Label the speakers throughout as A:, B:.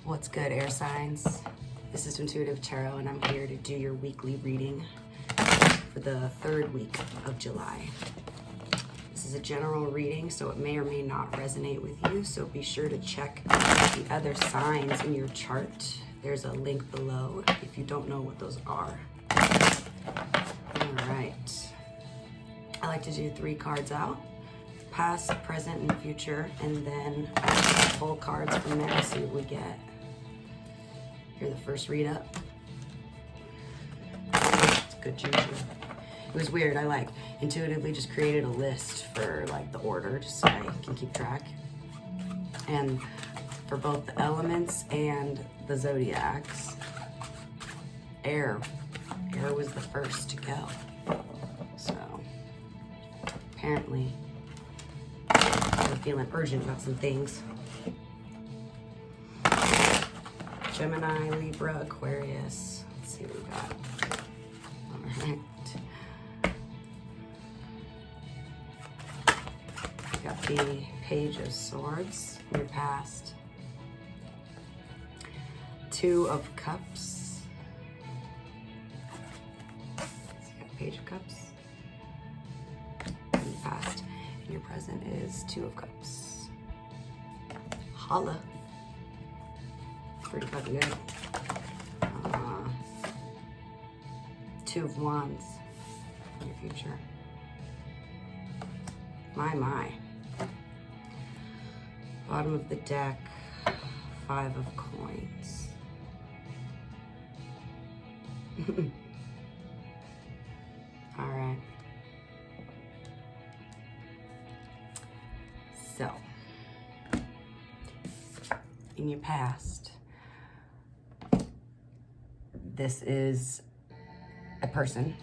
A: What's good, air signs? This is Twintuitive Tarot, and I'm here to do your weekly reading for the 3rd week of July. This is a general reading, so it may or may not resonate with you, so be sure to check the other signs in your chart. There's a link below if you don't know what those are. All right. I like to do 3 cards out. Past, present, and future, and then pull cards from there, see what we get. You're the first read up. It's good juju. It was weird. I like intuitively just created a list for like the order, just so I can keep track. And for both the elements and the zodiacs, air was the first to go. So apparently I'm feeling urgent about some things. Gemini, Libra, Aquarius. Let's see what we got. All right. We got the Page of Swords in your past. 2 of Cups. So you got Page of Cups in your past. And your present is 2 of Cups. Holla. Pretty fucking good. 2 of Wands in your future. My. Bottom of the deck, 5 of Coins. All right. So, in your past, this is a person,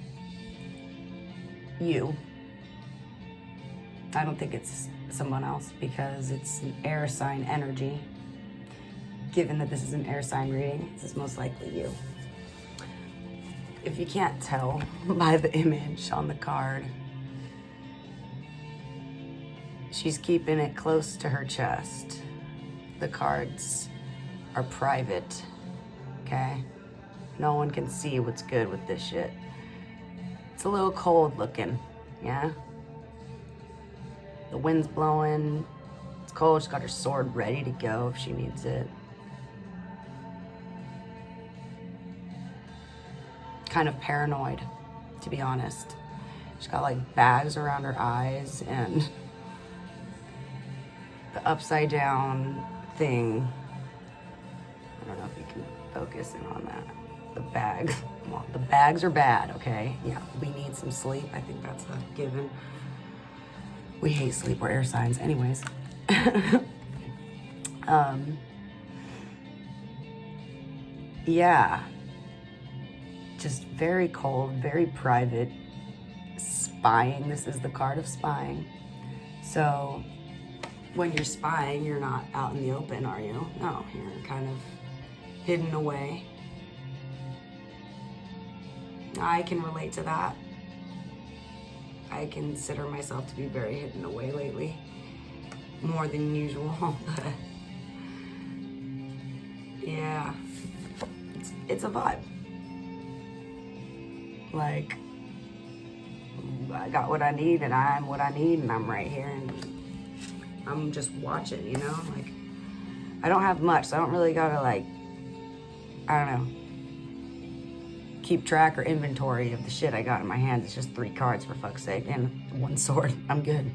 A: you. I don't think it's someone else because it's an air sign energy. Given that this is an air sign reading, this is most likely you. If you can't tell by the image on the card, she's keeping it close to her chest. The cards are private, okay? No one can see what's good with this shit. It's a little cold looking, yeah? The wind's blowing, it's cold, she's got her sword ready to go if she needs it. Kind of paranoid, to be honest. She's got like bags around her eyes and the upside down thing. I don't know if you can focus in on that. The bags. Well, the bags are bad, okay? Yeah, we need some sleep. I think that's a given. We hate sleep, we're air signs. Anyways. Yeah. Just very cold, very private. Spying. This is the card of spying. So when you're spying, you're not out in the open, are you? No, you're kind of hidden away. I can relate to that. I consider myself to be very hidden away lately. More than usual, but yeah, it's a vibe. Like, I got what I need and I'm what I need and I'm right here and I'm just watching, you know? Like, I don't have much, so I don't really gotta like, I don't know, keep track or inventory of the shit I got in my hands. It's just 3 cards for fuck's sake and 1 sword. I'm good.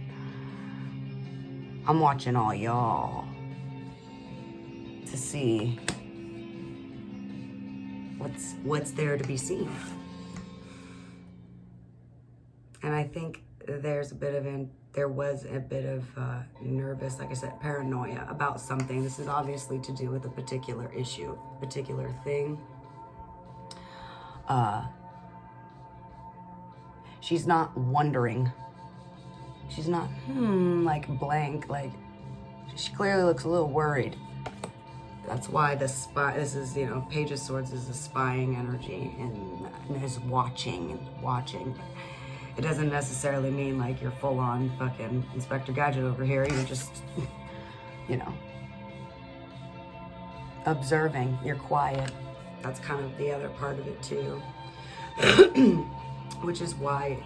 A: I'm watching all y'all to see what's there to be seen. And I think there was a bit of nervous, like I said, paranoia about something. This is obviously to do with a particular issue, particular thing. She's not wondering. She's not, like blank, like she clearly looks a little worried. That's why this is, you know, Page of Swords is a spying energy and is watching. It doesn't necessarily mean like you're full on fucking Inspector Gadget over here. You're just, you know, observing, you're quiet. That's kind of the other part of it too. Which is why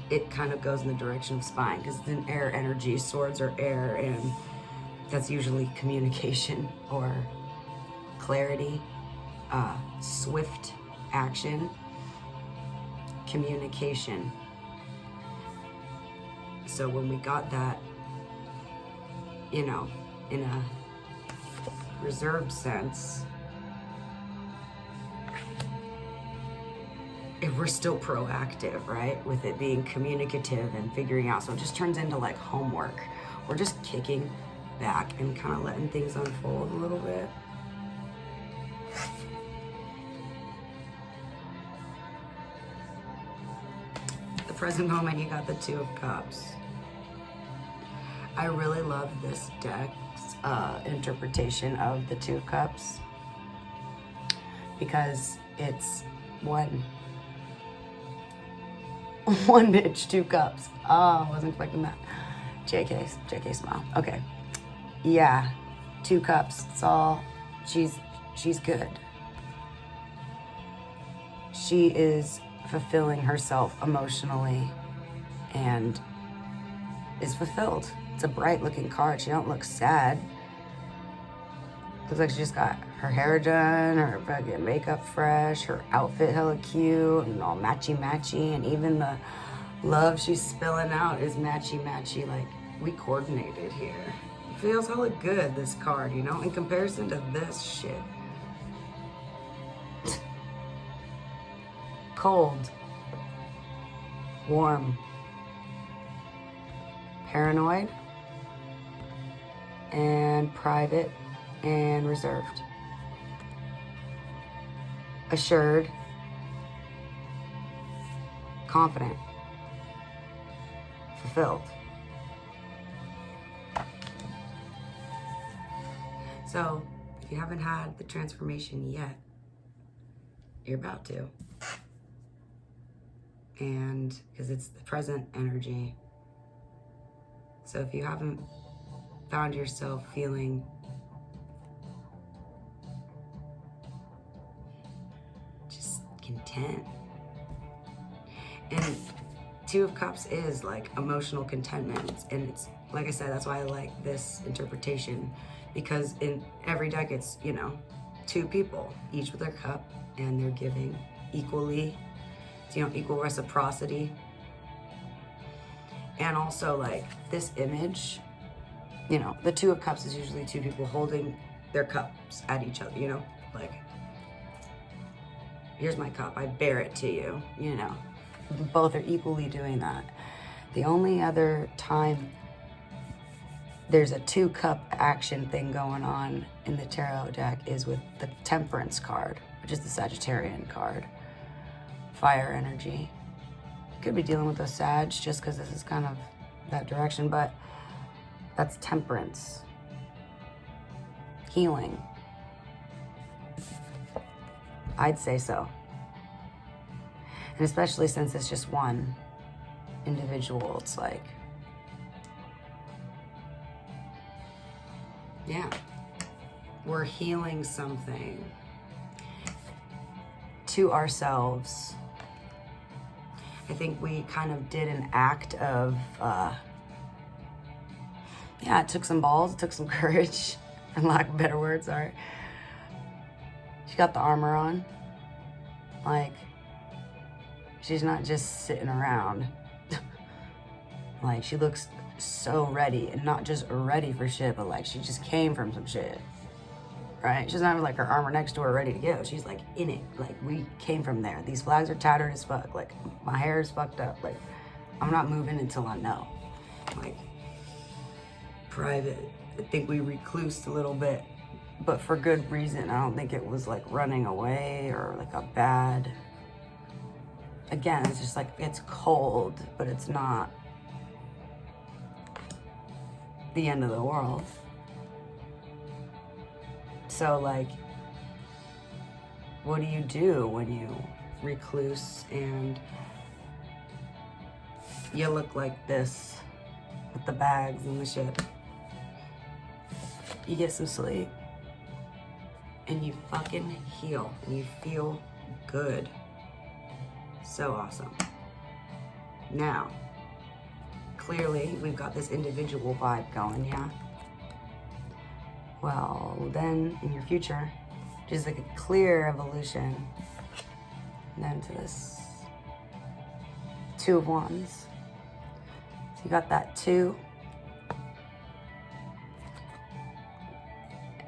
A: it kind of goes in the direction of spine, because it's an air energy. Swords are air, and that's usually communication or clarity, swift action, communication. So when we got that, you know, in a reserved sense, if we're still proactive, right, with it being communicative and figuring out, so it just turns into like homework. We're just kicking back and kind of letting things unfold a little bit. The present moment, you got the Two of Cups. I really love this deck's interpretation of the Two of Cups, because it's one bitch, 2 cups. Oh, I wasn't expecting that. JK smile. Okay. Yeah, 2 cups. It's all, she's good. She is fulfilling herself emotionally and is fulfilled. It's a bright looking card. She don't look sad. Looks like she just got her hair done, her fucking makeup fresh, her outfit hella cute and all matchy, and even the love she's spilling out is matchy. Like, we coordinated here. It feels hella good, this card, you know, in comparison to this shit. Cold, warm, paranoid, and private, and reserved. Assured, confident, fulfilled. So, if you haven't had the transformation yet, you're about to. And because it's the present energy. So if you haven't found yourself feeling just content, and Two of Cups is like emotional contentment, and it's like I said, that's why I like this interpretation, because in every deck it's, you know, 2 people, each with their cup, and they're giving equally, you know, equal reciprocity. And also, like, this image, you know, the Two of Cups is usually 2 people holding their cups at each other, you know, like, here's my cup, I bear it to you, you know. Both are equally doing that. The only other time there's a 2-cup action thing going on in the tarot deck is with the Temperance card, which is the Sagittarian card. Fire energy. Could be dealing with a Sag just because this is kind of that direction, but that's Temperance. Healing. I'd say so. And especially since it's just one individual, it's like, yeah, we're healing something to ourselves. I think we kind of did an act of, yeah, it took some balls, it took some courage, for lack of better words, sorry. She got the armor on. Like, she's not just sitting around. Like, she looks so ready, and not just ready for shit, but like she just came from some shit, right? She doesn't have like her armor next to her ready to go. She's like in it. Like, we came from there. These flags are tattered as fuck. Like, my hair is fucked up. Like, I'm not moving until I know. Like, private. I think we reclused a little bit, but for good reason. I don't think it was like running away or like a bad. Again, it's just like, it's cold, but it's not the end of the world. So, like, what do you do when you recluse and you look like this with the bags and the shit? you get some sleep, and you fucking heal, and you feel good. So awesome. Now, clearly, we've got this individual vibe going, yeah? Well, then, in your future, just like a clear evolution, and then to this Two of Wands. So you got that 2.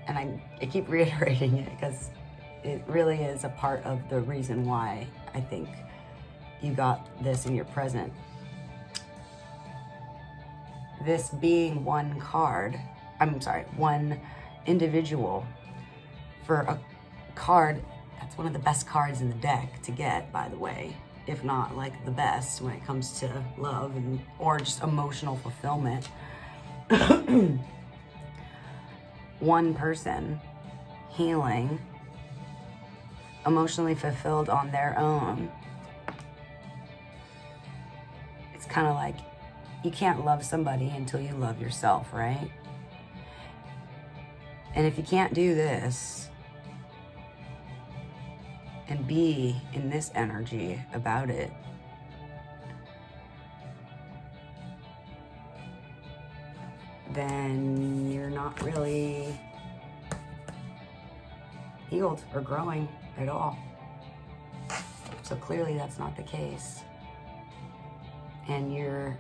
A: And I keep reiterating it because it really is a part of the reason why I think you got this in your present. This being one card, one individual for a card that's one of the best cards in the deck to get, by the way, if not like the best when it comes to love and or just emotional fulfillment. One person healing, emotionally fulfilled on their own. It's kind of like you can't love somebody until you love yourself, right? And if you can't do this and be in this energy about it, then you're not really healed or growing at all. So clearly that's not the case. And you're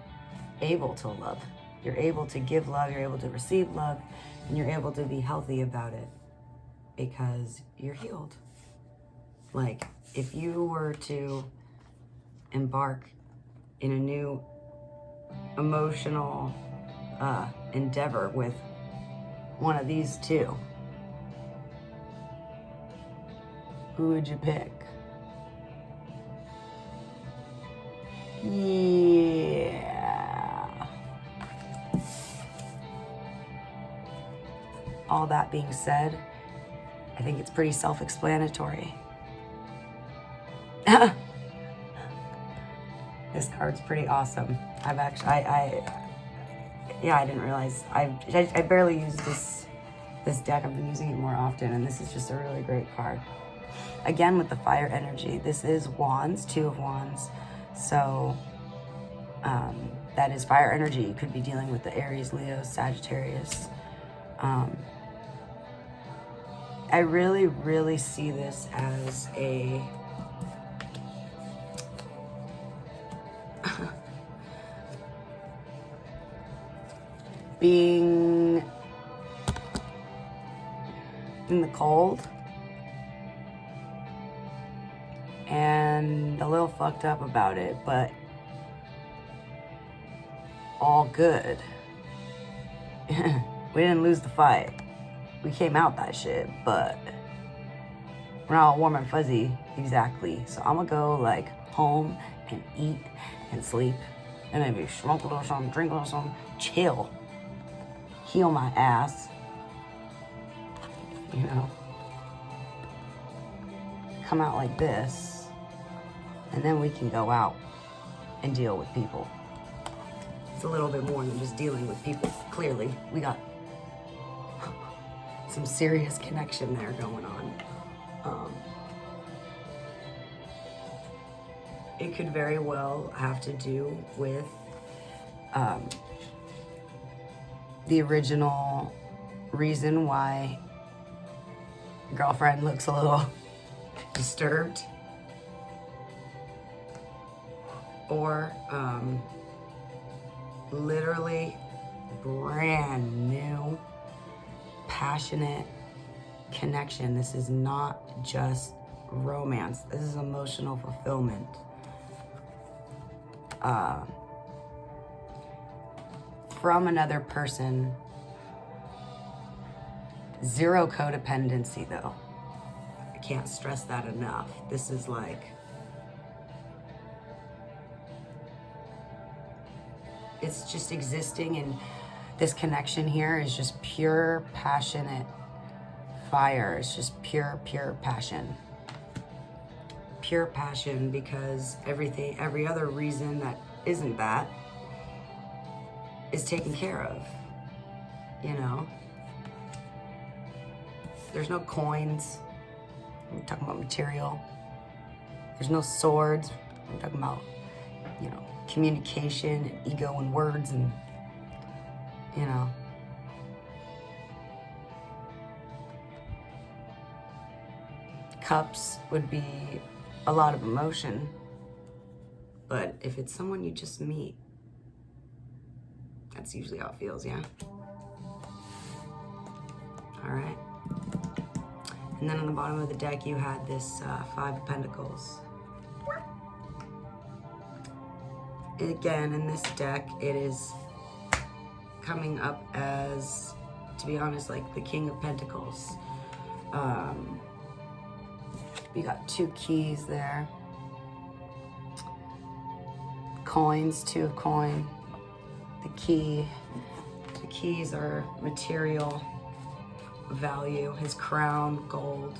A: able to love. You're able to give love, you're able to receive love, and you're able to be healthy about it because you're healed. Like, if you were to embark in a new emotional endeavor with one of these two, who would you pick? Yeah. All that being said, I think it's pretty self-explanatory. This card's pretty awesome. I've actually, I didn't realize. I barely use this deck. I've been using it more often, and this is just a really great card. Again, with the fire energy, this is Wands, 2 of Wands. So that is fire energy. You could be dealing with the Aries, Leo, Sagittarius. I really, really see this as a being in the cold and a little fucked up about it, but all good. We didn't lose the fight. We came out that shit, but we're not all warm and fuzzy exactly. So I'm gonna go like home and eat and sleep and maybe smoke a little something, drink a little something, chill, heal my ass, you know, come out like this, and then we can go out and deal with people. It's a little bit more than just dealing with people. Clearly, we got some serious connection there going on. It could very well have to do with the original reason why girlfriend looks a little disturbed, or literally brand new passionate connection. This is not just romance. This is emotional fulfillment. From another person. Zero codependency, though. I can't stress that enough. This is like, it's just existing, and this connection here is just pure, passionate fire. It's just pure, pure passion. Pure passion, because every other reason that isn't that is taken care of, you know? There's no coins. We're talking about material. There's no swords. We're talking about, you know, communication and ego and words and, you know. Cups would be a lot of emotion. But if it's someone you just meet, that's usually how it feels, yeah? All right. And then on the bottom of the deck, you had this Five of Pentacles. Again, in this deck, it is coming up as, to be honest, like the King of Pentacles. You got two keys there. Coins, two of coin. The keys are material value. His crown, gold.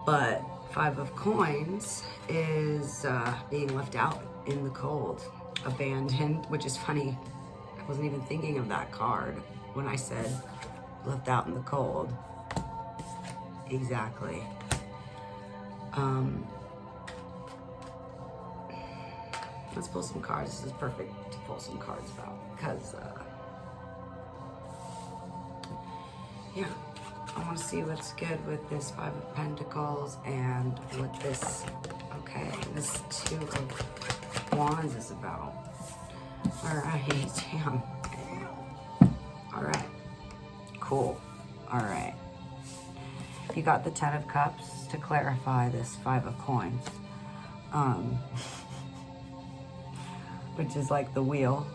A: But Five of Coins is being left out in the cold, abandoned, which is funny. I wasn't even thinking of that card when I said left out in the cold. Exactly. Let's pull some cards. This is perfect to pull some cards about because, yeah, I want to see what's good with this Five of Pentacles and what this, okay, this Two of Wands is about. All right, damn. All right, cool. All right. You got the Ten of Cups to clarify this Five of Coins. Which is like the wheel.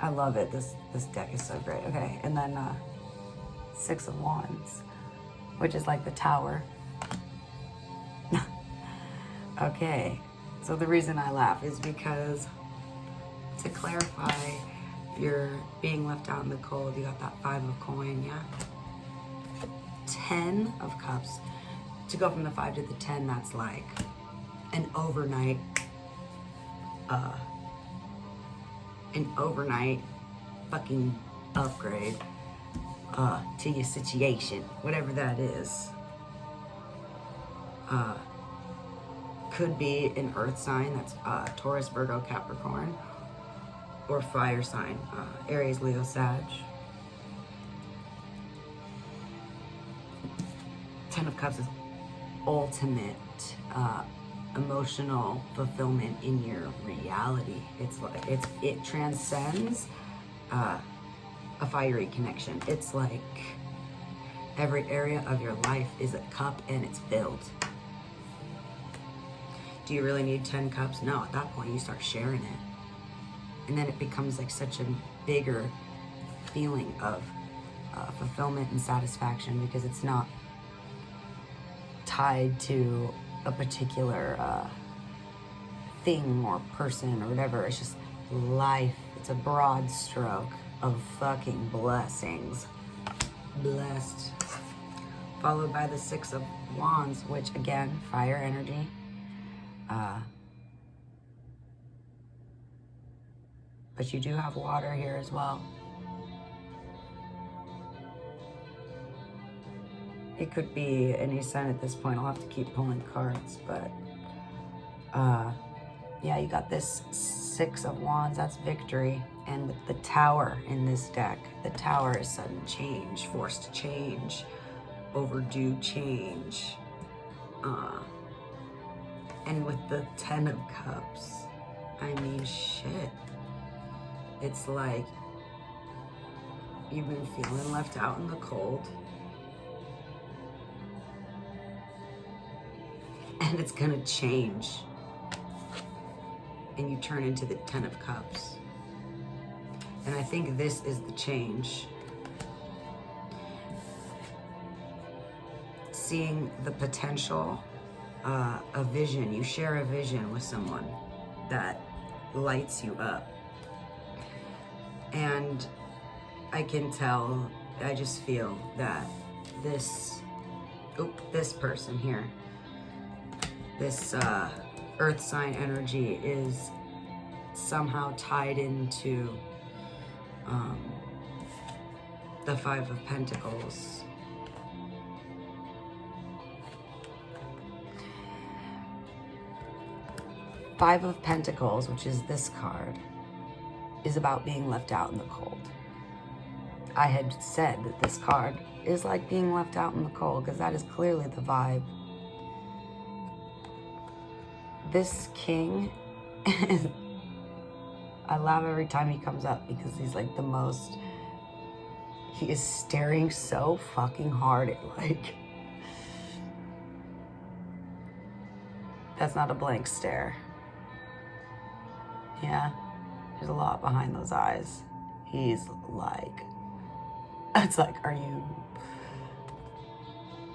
A: I love it. This deck is so great. Okay, and then Six of Wands, which is like the Tower. Okay, so the reason I laugh is because to clarify, you're being left out in the cold. You got that Five of Coin, yeah? 10 of Cups. To go from the 5 to the 10, that's like an overnight fucking upgrade to your situation, whatever that is. Could be an earth sign, that's Taurus, Virgo, Capricorn, or fire sign, Aries, Leo, Sag. 10 of Cups is ultimate emotional fulfillment in your reality. It's like it transcends a fiery connection. It's like every area of your life is a cup and it's filled. Do you really need 10 cups? No, at that point you start sharing it. And then it becomes like such a bigger feeling of fulfillment and satisfaction because it's not tied to a particular thing or person or whatever. It's just life. It's a broad stroke of fucking blessings. Blessed. Followed by the Six of Wands, which again, fire energy. But you do have water here as well. It could be any sign at this point. I'll have to keep pulling cards, but yeah, you got this Six of Wands, that's victory. And with the Tower in this deck, the Tower is sudden change, forced change, overdue change. And with the Ten of Cups, I mean, shit. It's like you've been feeling left out in the cold. And it's gonna change. And you turn into the Ten of Cups. And I think this is the change. Seeing the potential, a vision. You share a vision with someone that lights you up. And I can tell, I just feel that this person here, this earth sign energy is somehow tied into the Five of Pentacles. Five of Pentacles, which is this card, is about being left out in the cold. I had said that this card is like being left out in the cold, because that is clearly the vibe. This king, I laugh every time he comes up because he's like the most, he is staring so fucking hard at like, that's not a blank stare. Yeah, there's a lot behind those eyes. He's like, it's like, are you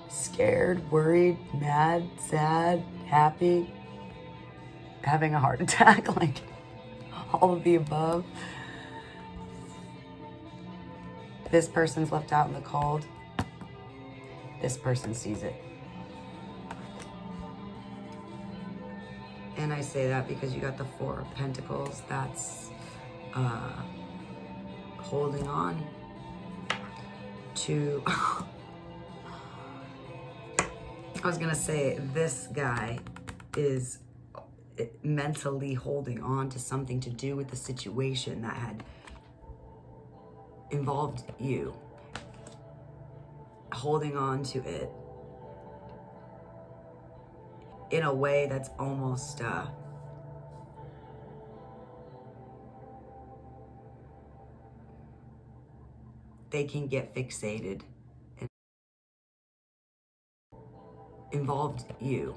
A: scared, worried, mad, sad, happy, having a heart attack? Like all of the above. This person's left out in the cold. This person sees it. And I say that because you got the Four of Pentacles. That's holding on to, I was gonna say this guy is mentally holding on to something to do with the situation that had involved you. Holding on to it in a way that's almost they can get fixated and involved you.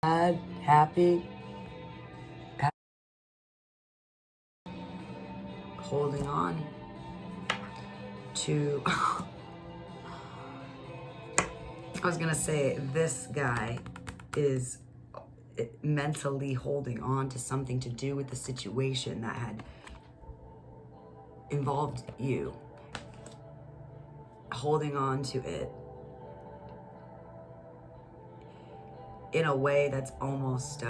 A: Sad, happy, holding on to, I was gonna say this guy is mentally holding on to something to do with the situation that had involved you. Holding on to it in a way that's almost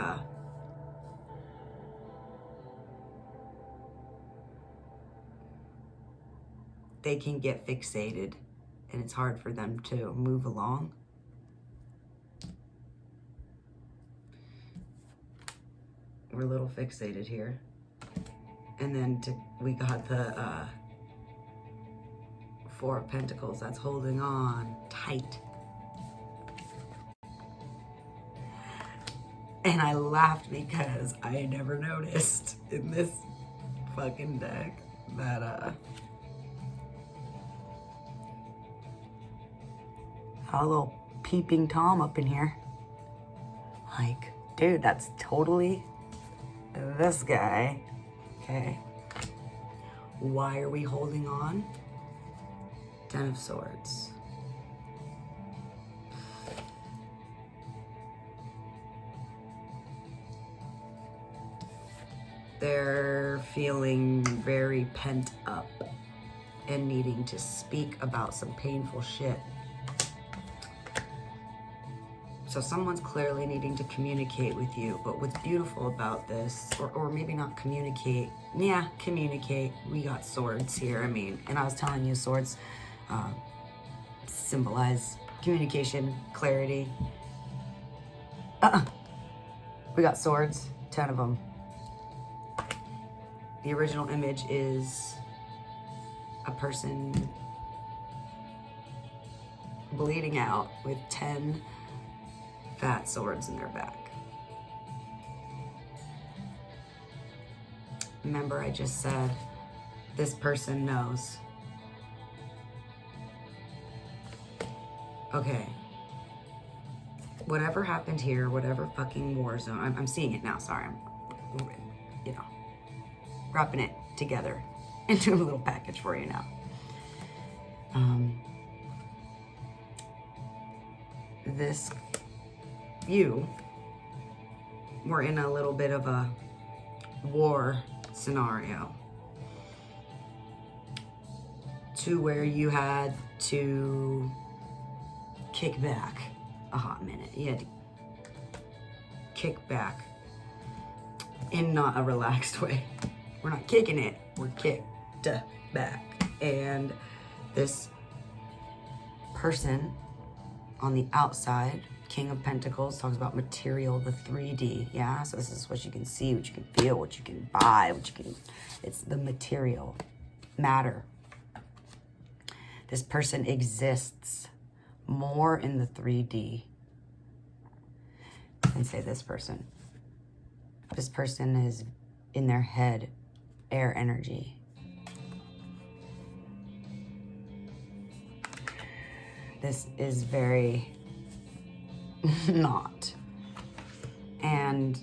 A: they can get fixated and it's hard for them to move along. We're a little fixated here. And then we got the Four of Pentacles. That's holding on tight. And I laughed because I never noticed in this fucking deck that a little peeping Tom up in here. Like, dude, that's totally this guy. Okay. Why are we holding on? Ten of Swords. They're feeling very pent up and needing to speak about some painful shit. So someone's clearly needing to communicate with you, but what's beautiful about this, or maybe not communicate, yeah, communicate. We got swords here, I mean, and I was telling you swords symbolize communication, clarity. We got swords, 10 of them. The original image is a person bleeding out with 10 fat swords in their back. Remember, I just said this person knows. Okay. Whatever happened here, whatever fucking war zone, I'm seeing it now, sorry. I'm, you know, wrapping it together into a little package for you now. You were in a little bit of a war scenario to where you had to kick back a hot minute. You had to kick back in not a relaxed way. We're not kicking it, we're kicked back. And this person on the outside, King of Pentacles, talks about material, the 3D, yeah? So this is what you can see, what you can feel, what you can buy, it's the material, matter. This person exists more in the 3D than, say, this person. This person is in their head, air energy. This is very not. And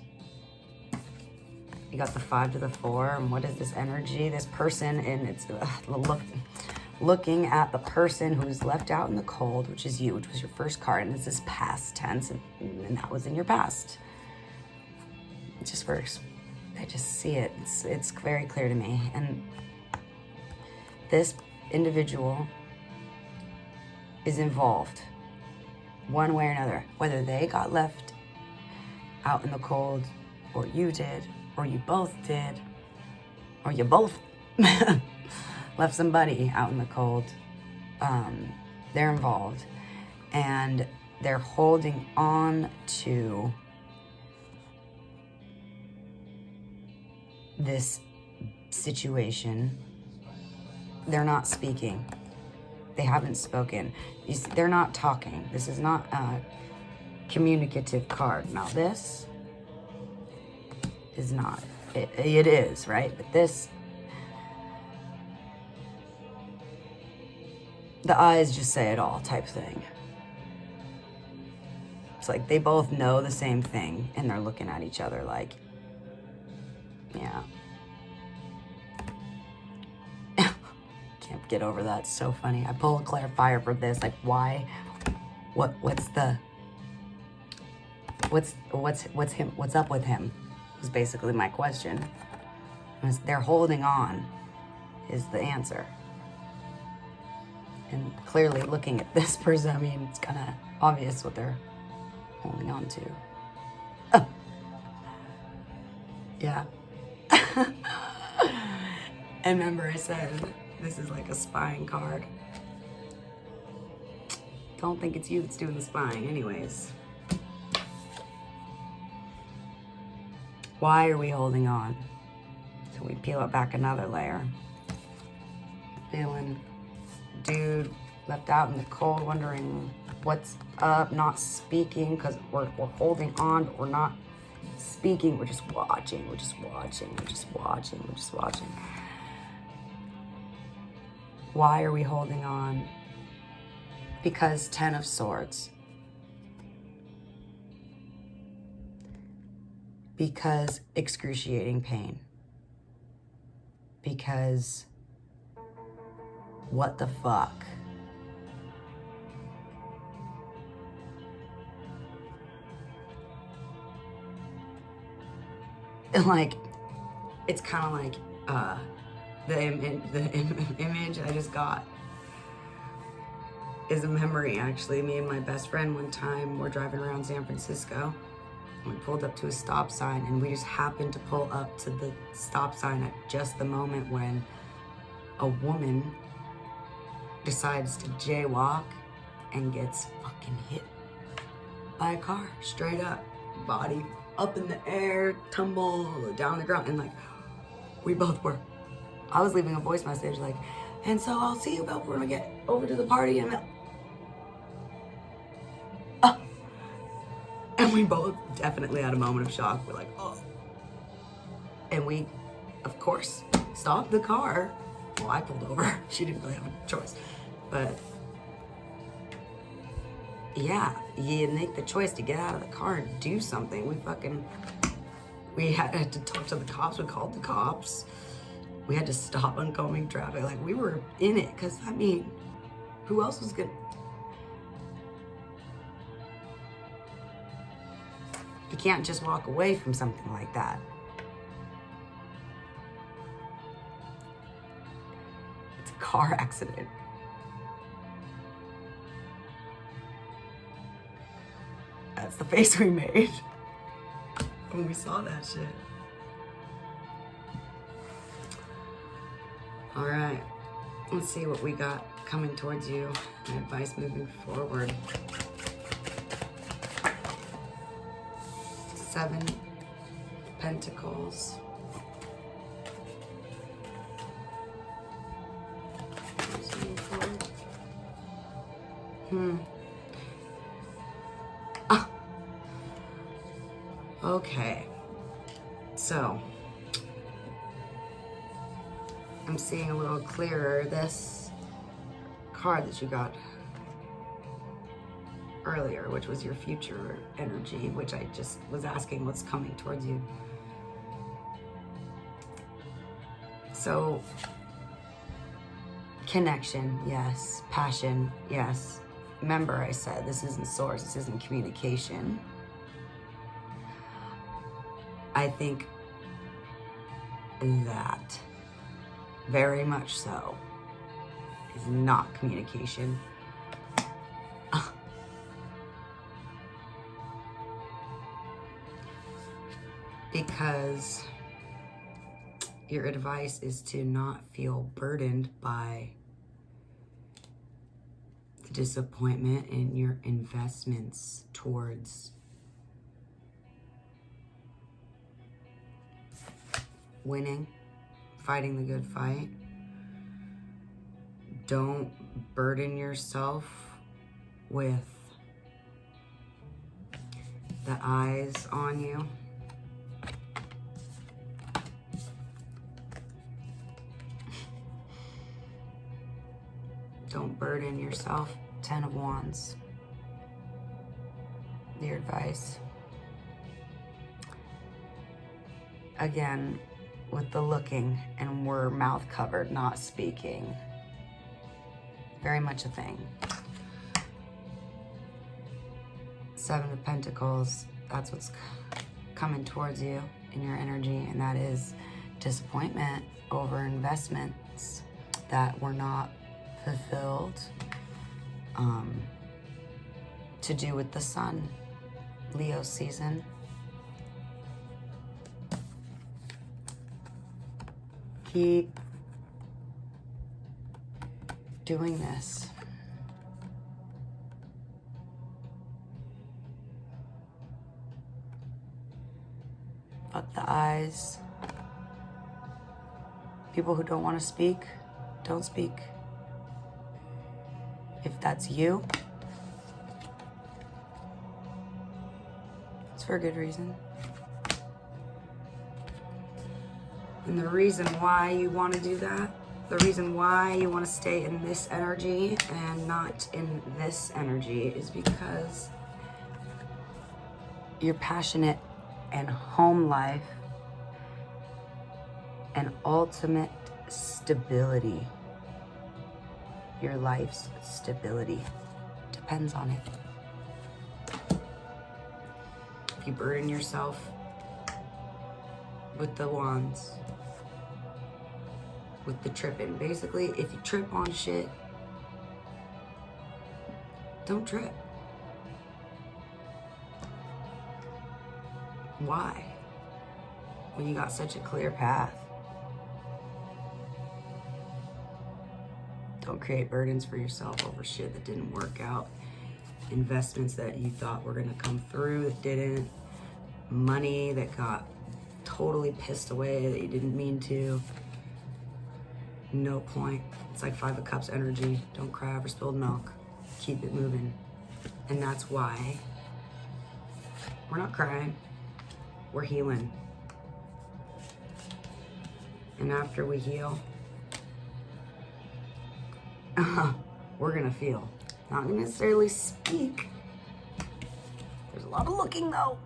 A: you got the 5 to the 4, and what is this energy? This person, and it's looking at the person who's left out in the cold, which is you, which was your first card, and this is past tense, and that was in your past. It just works. I just see it. It's very clear to me. And this individual is involved one way or another, whether they got left out in the cold, or you did, or you both did, or you both left somebody out in the cold. They're involved, and they're holding on to this situation. They're not speaking. They haven't spoken. You see, they're not talking. This is not a communicative card. Now this is not. It is, right? But this, the eyes just say it all type thing. It's like they both know the same thing, and they're looking at each other like, yeah. Can't get over that. It's so funny. I pull a clarifier for this. Like, why? What's him? What's up with him? Was basically my question. They're holding on is the answer. And clearly, looking at this person, I mean, it's kind of obvious what they're holding on to. Oh. Yeah. And remember, I said this is like a spying card. Don't think it's you that's doing the spying, anyways. Why are we holding on? So we peel it back another layer. Feeling dude left out in the cold, wondering what's up, not speaking because we're holding on, but we're not speaking. We're just watching. We're just watching. We're just watching. We're just watching. Why are we holding on? Because 10 of Swords. Because excruciating pain. Because what the fuck? And like, it's kind of like the image I just got is a memory, actually. Me and my best friend one time were driving around San Francisco. We pulled up to a stop sign, and we just happened to pull up to the stop sign at just the moment when a woman decides to jaywalk and gets fucking hit by a car, straight up, body up in the air, tumble down the ground, and like, we both were. I was leaving a voice message like, and so I'll see you about when I get over to the party in a minute. And we both definitely had a moment of shock. We're like, oh. And we, of course, stopped the car. Well, I pulled over. She didn't really have a choice. But yeah, you make the choice to get out of the car and do something. We had to talk to the cops. We called the cops. We had to stop oncoming traffic. Like, we were in it, because, I mean, who else was gonna? You can't just walk away from something like that. It's a car accident. That's the face we made when we saw that shit. All right, let's see what we got coming towards you and advice moving forward. 7 Pentacles. Okay, so I'm seeing a little clearer this card that you got earlier, which was your future energy, which I just was asking what's coming towards you. So, connection, yes. Passion, yes. Remember, I said this isn't source, this isn't communication. I think that, very much so, is not communication. Because your advice is to not feel burdened by the disappointment in your investments towards winning, fighting the good fight. Don't burden yourself with the eyes on you. Don't burden yourself. 10 of Wands. Your advice. Again, with the looking, and we're mouth covered, not speaking. Very much a thing. 7 of Pentacles, that's what's coming towards you in your energy, and that is disappointment over investments that were not fulfilled, to do with the sun, Leo season. Keep doing this. Fuck the eyes. People who don't want to speak, don't speak. If that's you, it's for a good reason. And the reason why you want to do that, the reason why you want to stay in this energy and not in this energy, is because you're passionate and home life and ultimate stability. Your life's stability depends on it. If you burden yourself with the wands, with the tripping, basically, if you trip on shit, don't trip. Why? When you got such a clear path. Don't create burdens for yourself over shit that didn't work out. Investments that you thought were gonna come through that didn't. Money that got totally pissed away that you didn't mean to. No point. It's like 5 of Cups energy. Don't cry over spilled milk. Keep it moving. And that's why we're not crying. We're healing. And after we heal, we're gonna feel. Not gonna necessarily speak. There's a lot of looking though.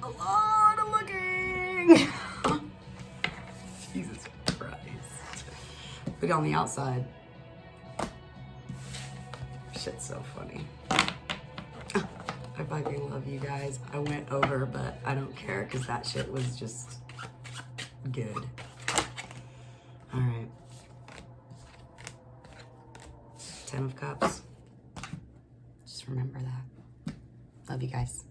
A: A lot of looking. Jesus Christ. But on the outside, shit's so funny. I fucking love you guys. I went over, but I don't care because that shit was just good. All right. 10 of Cups. Just remember that. Love you guys.